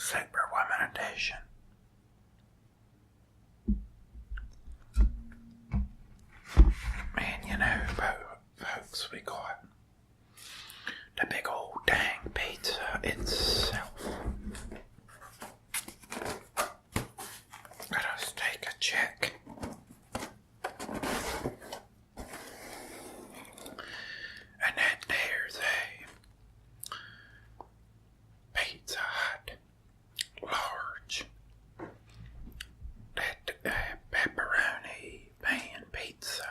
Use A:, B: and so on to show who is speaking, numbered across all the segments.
A: Superwoman edition. And you know, folks, we got the big old dang pizza itself. Let us take a check. And that there's a Pizza Hut large. That pepperoni pan pizza.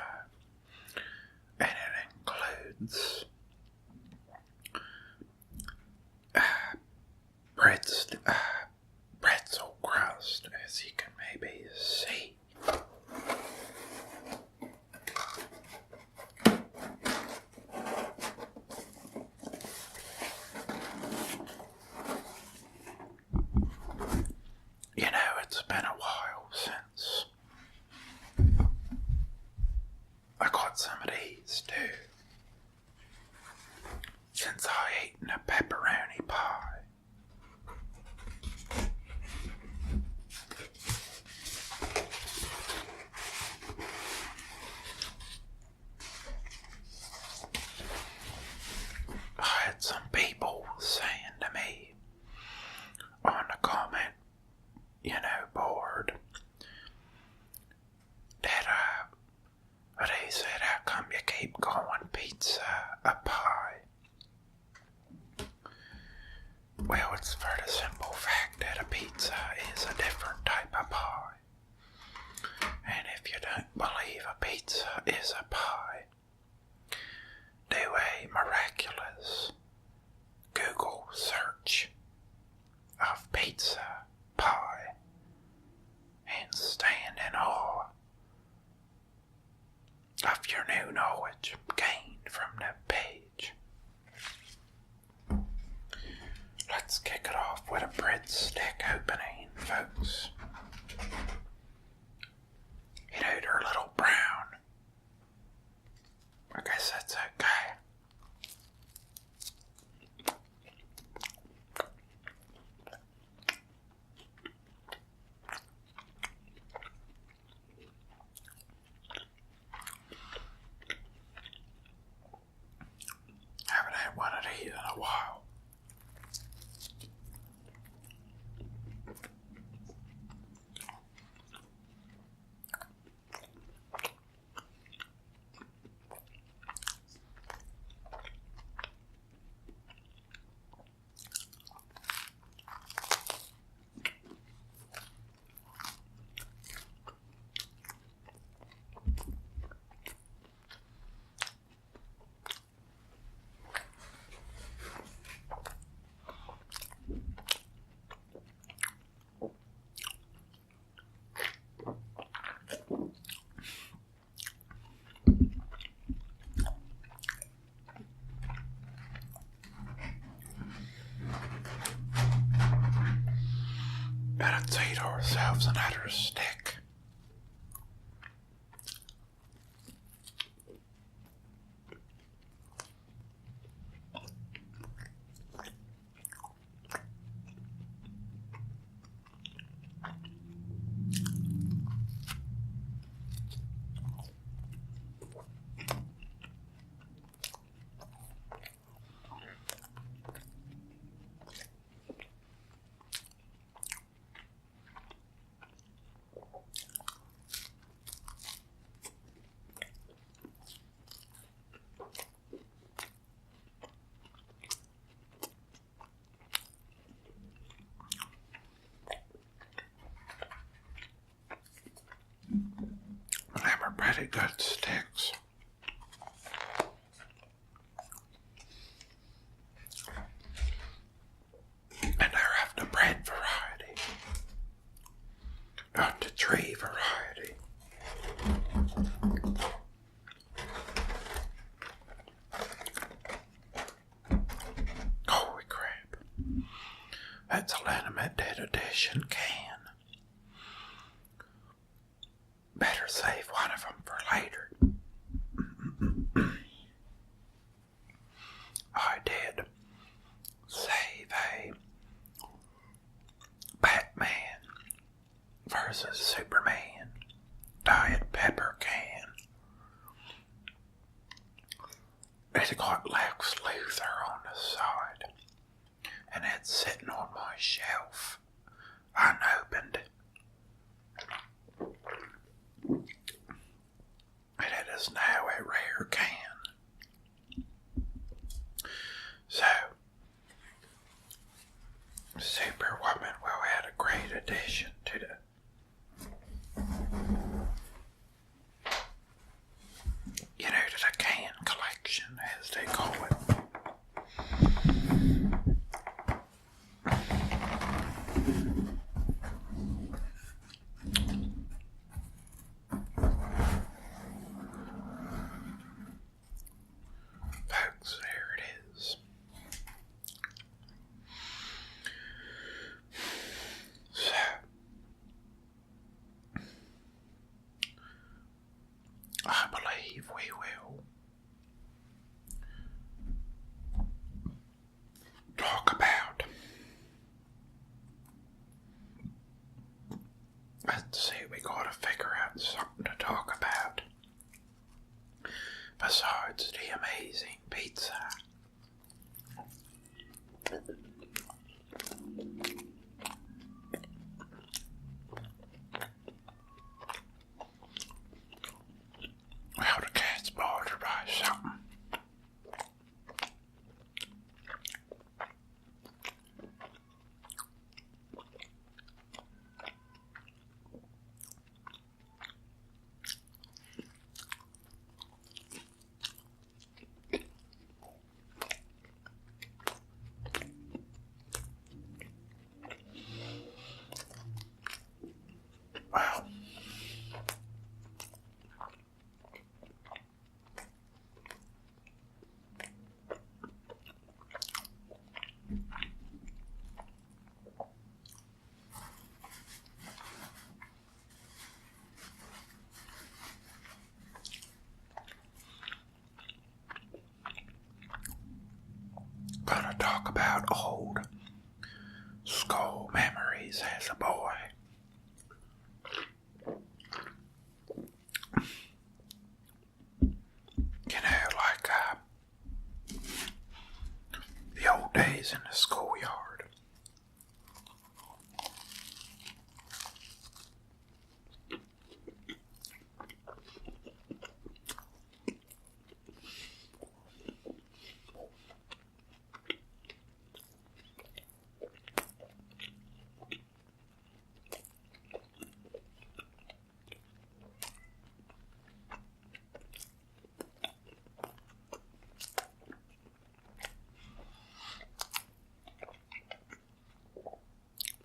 A: And it includes pretzel crust, as you can maybe see. You know, it's been a while since I got some of these too. Since I ate a pepperoni pie. I had some people saying to me on the comment, board that they said, how come you keep calling pizza a pie? Well, it's for the simple fact that a pizza is a different type of pie. And if you don't believe a pizza is a pie, do a miraculous Google search of pizza pie and stand in awe of your new knowledge gained from that page. Let's kick it off with a breadstick opening, folks. You know, they're a little brown. I guess that's okay. Haven't had one of these in a while. Let's eat ourselves another stick. Them are pretty good sticks. And they're of the bread variety, not the tree variety. Holy crap. That's a limited edition can. Better save one of them for later. I did save a versus Superman. Diet pepper can. It's got Lex Luthor on the side, and it's sitting on my shelf, unopened. And it is now a rare can. So, Superwoman will add a great addition to the can collection, as they call it. Folks, there it is. So, I believe we will talk about, let's see, we gotta figure out something to talk about besides the amazing pizza. Well, the cat's bothered by something. Well, gonna talk about old school memories as a boy. Like the old days in the schoolyard.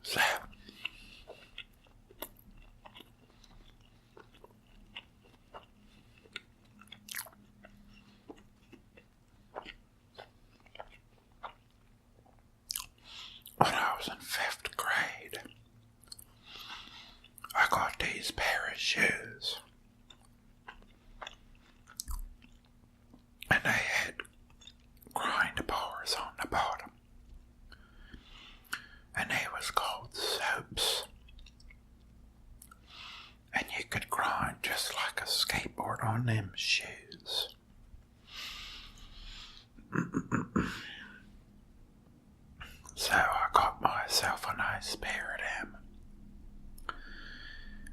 A: So, when I was in 5th grade, I got these pair of shoes, and they had grind bars on the bottom, and they was called soaps, and you could grind just like a skateboard on them shoes. So I got myself a nice pair of them,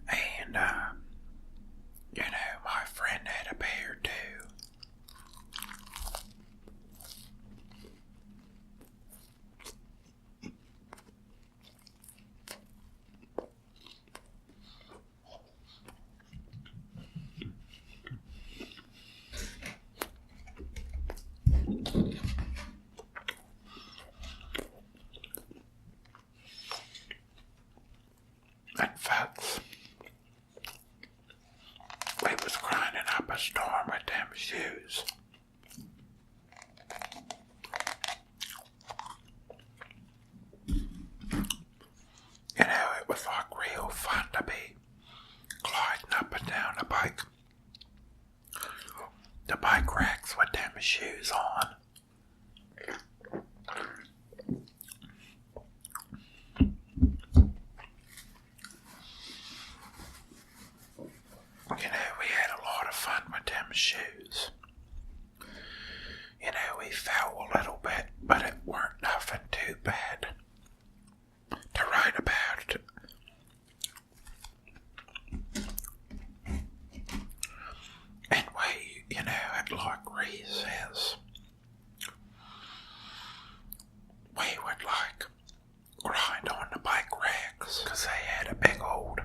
A: and my friend had a pair too. And folks, we was grinding up a storm with them shoes. It was like real fun to be gliding up and down the bike racks with them shoes on. grind on the bike racks, 'cause they had a big old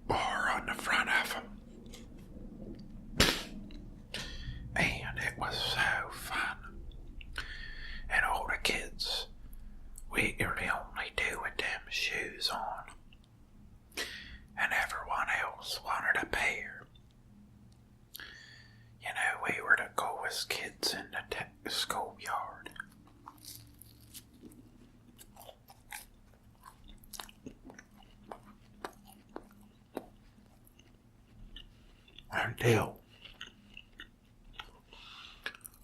A: bar on the front of them. And it was so fun. And all the kids, we were the only two with them shoes on. And everyone else wanted a pair. You know, we were the coolest kids in the schoolyard. Until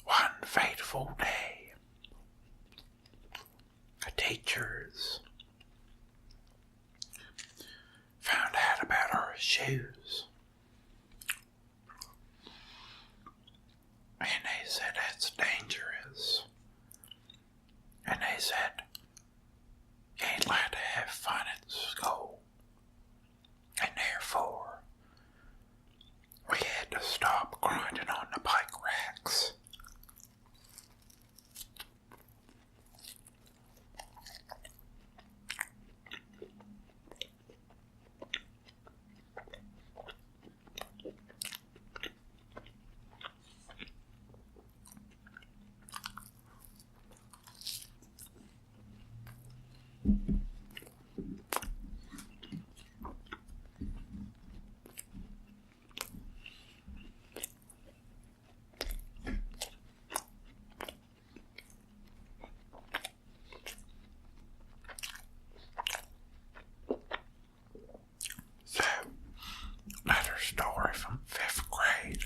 A: one fateful day, the teachers found out about our shoes. And they said that's dangerous. And they said you ain't allowed to have fun at school. And therefore, we had to stop grinding on the bike racks. So, another story from 5th grade.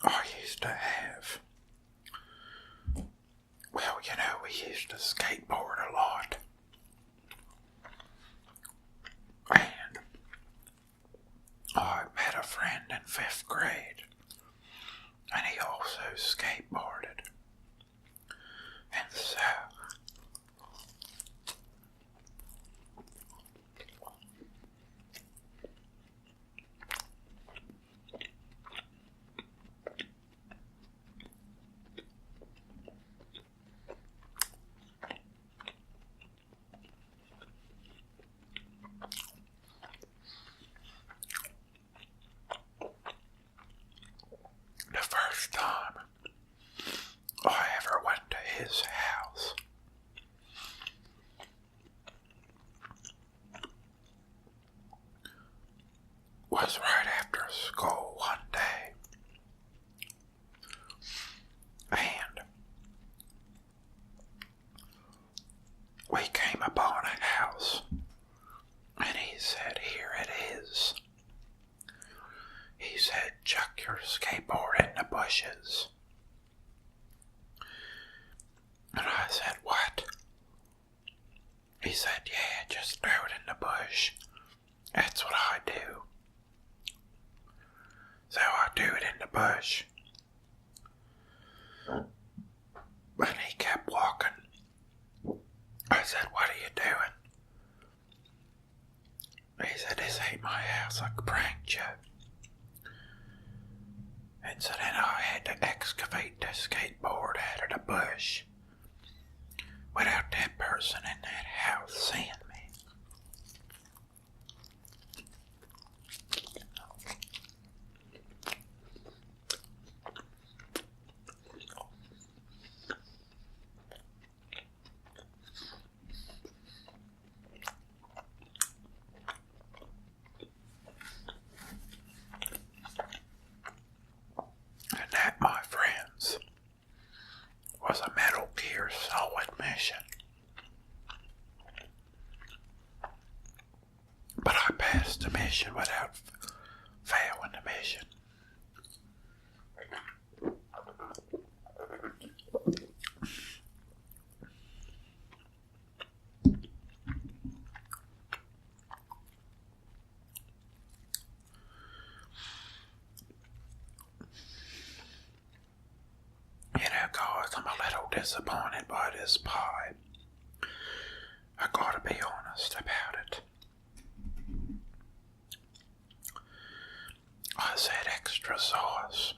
A: I used to have, well, you know, we used to skateboard a lot. And I met a friend in 5th grade, and he also skateboarded. And so, the first time I ever went to his house was right after school one day. And we came upon a house, and he said, "Here it is." He said, "Chuck your skateboard in the bushes." And I said, "What?" He said, "Yeah, just throw it in the bush. That's what I do." So I threw it in the bush. But he kept walking. I said, "What are you doing?" He said, "This ain't my house, I pranked you." And so then I had to excavate the skateboard out of the bush without that person in that house seeing me. And that, my friends, was a Metal Gear Solid mission. But I passed the mission without failing the mission. You know, guys, I'm a little disappointed by this pie. I gotta be honest about it. I said extra sauce.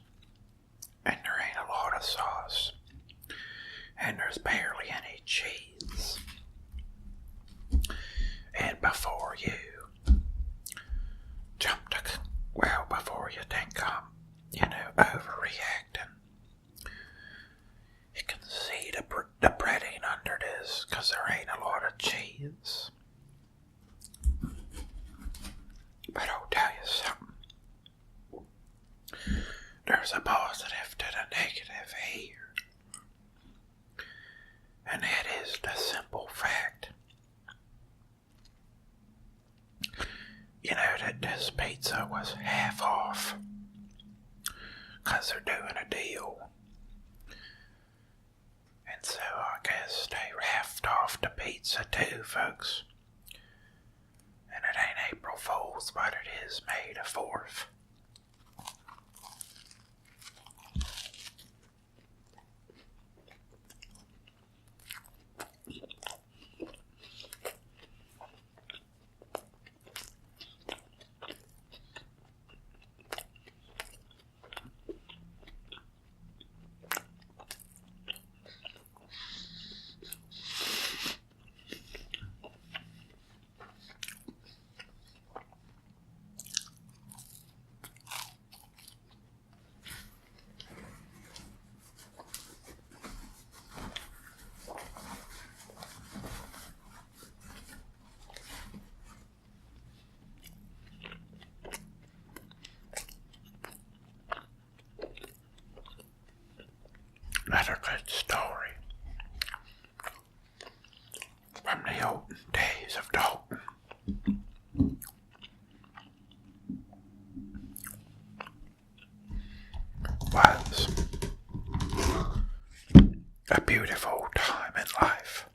A: positive to the negative here. And it is the simple fact, you know, that this pizza was half off. 'Cause they're doing a deal. And so I guess they halved off the pizza too, folks. And it ain't April Fool's, but it is May the 4th. Another good story from the olden days of Dalton. Was a beautiful time in life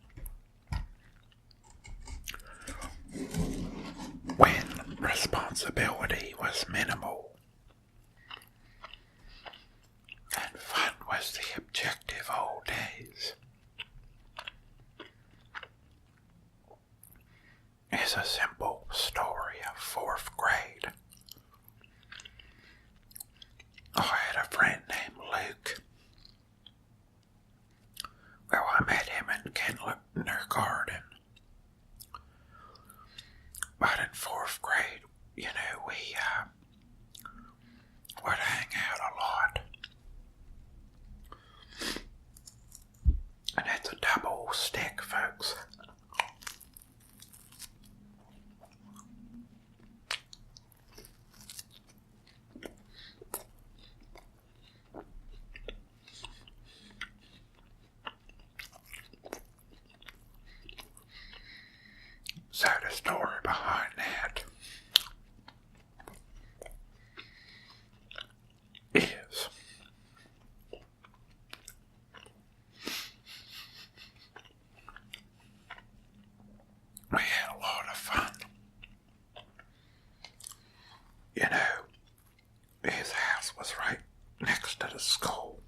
A: when responsibility was minimal and fun was the objective old days. It's a simple story of 4th grade. I had a friend named Luke. Well, I met him in kindergarten. But in 4th grade, you know, we would hang out a lot. And it's a double stick, folks. So the story behind that is we had a lot of fun. You know, his house was right next to the school.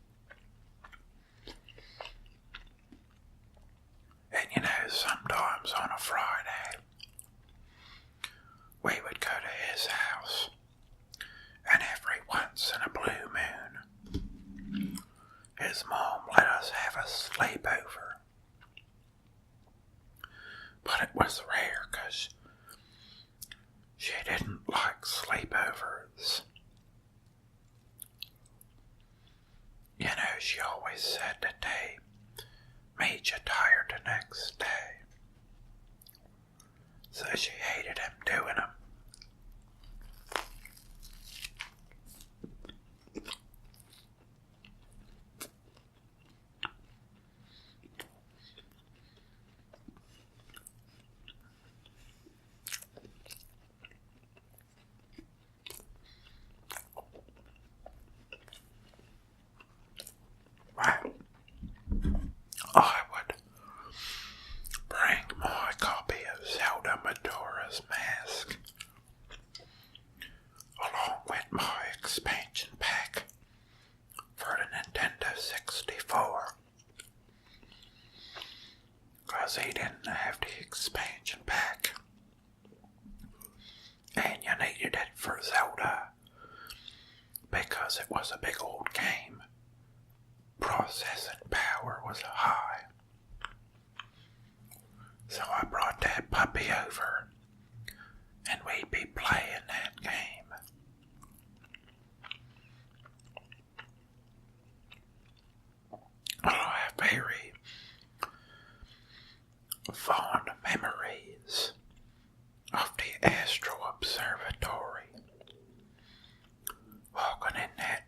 A: And you know, sometimes on a Friday, we would go to his house, and every once in a blue moon, his mom let us have a sleepover. But it was rare, 'cause she didn't like sleepovers. You know, she always said that they made you tired the next day. So she hated him doing them. Well, I would bring my copy of Zelda Majora's Mask along with my expansion pack for the Nintendo 64. 'Cause he didn't have the expansion pack. And you needed it for Zelda because it was a big old game. Processing power was high. So I brought that puppy over and we'd be playing that game. Well, I have very fond memories of the Astro Observatory. Walking in that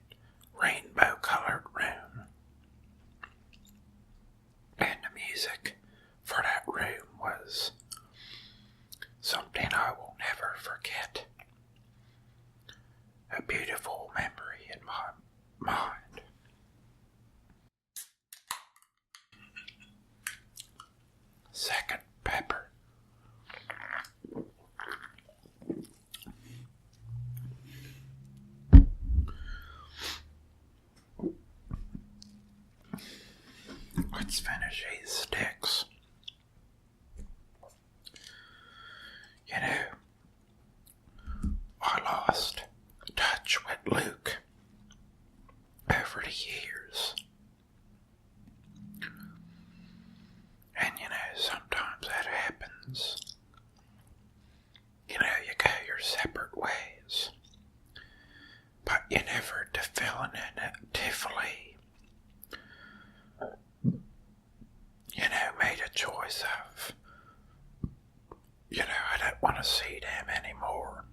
A: rainbow-colored just finish these sticks. You know, I lost touch with Luke over the years. And you know, sometimes that happens. You know, you go your separate ways. But you never definitively, you know, made a choice of, you know, I don't want to see them anymore.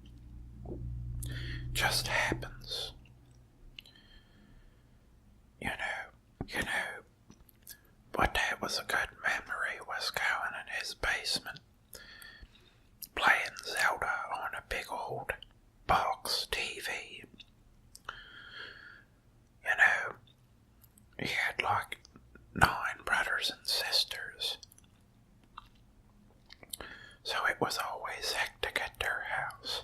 A: Just happens. You know, but that was a good memory, was going in his basement, playing Zelda on a big old box TV. You know, he had like 9 brothers and sisters, so it was always hectic at their house.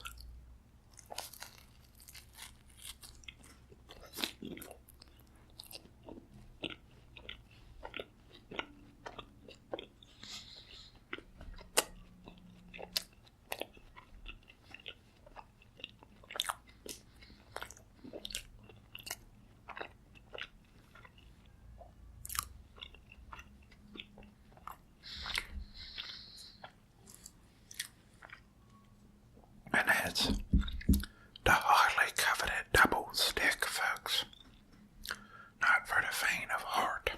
A: And that's the highly coveted double stick, folks. Not for the faint of heart.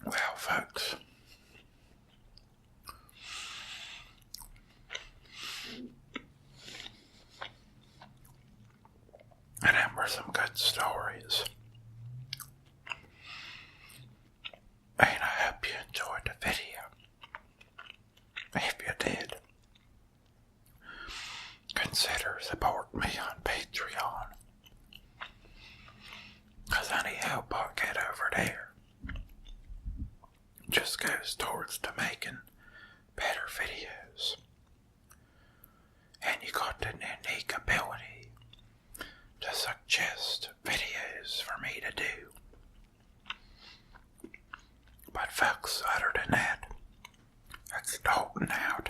A: Well, folks, and them were some good stories. And I hope you enjoyed the video. If you did, consider supporting me on Patreon, 'cause any help I get over there just goes towards to making better videos. And you got the unique ability to suggest videos for me to do. But folks, other than that, it's Dalton out.